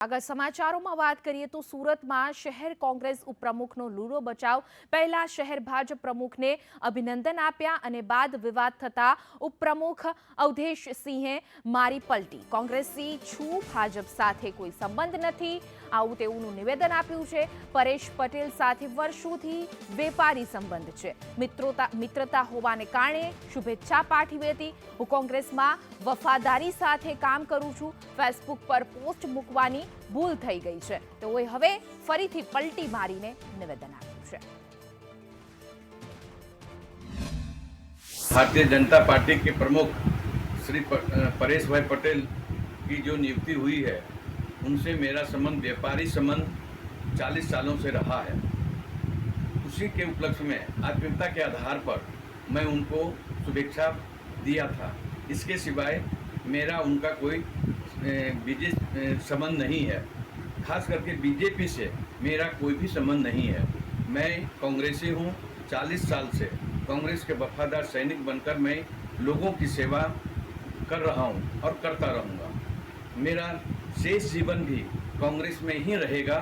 આગળ સમાચારોમાં વાત કરીએ તો સુરતમાં શહેર કોંગ્રેસ ઉપપ્રમુખનો લૂરો બચાવ પહેલા શહેર ભાજપ પ્રમુખને અભિનંદન આપ્યા અને બાદ વિવાદ થતા ઉપપ્રમુખ અવધેશ સિંહે મારી પલટી. કોંગ્રેસી છું, ભાજપ સાથે કોઈ સંબંધ નથી, આવું તેવું નિવેદન આપ્યું છે. પરેશ પટેલ સાથે વર્ષોથી વેપારી સંબંધ છે, મિત્રતા હોવાને કારણે શુભેચ્છા પાઠવી હતી. હું કોંગ્રેસમાં વફાદારી સાથે કામ કરું છું. ફેસબુક પર પોસ્ટ મૂકવાની ભૂલ થઈ ગઈ છે. તેઓએ હવે ફરીથી પલટી મારીને નિવેદન આપ્યું છે. भारतीय जनता पार्टी के प्रमुख श्री परेश भाई पटेल की जो नियुक्ति हुई है, उनसे मेरा संबंध व्यापारी संबंध 40 सालों से रहा है. उसी के उपलक्ष्य में आत्मीयता के आधार पर मैं उनको शुभेच्छा दिया था. इसके सिवाय मेरा उनका कोई संबंध नहीं है. खास करके बीजेपी से मेरा कोई भी संबंध नहीं है. मैं कांग्रेसी हूँ. 40 साल से कांग्रेस के वफादार सैनिक बनकर मैं लोगों की सेवा कर रहा हूँ और करता रहूँगा. मेरा शेष जीवन भी कांग्रेस में ही रहेगा.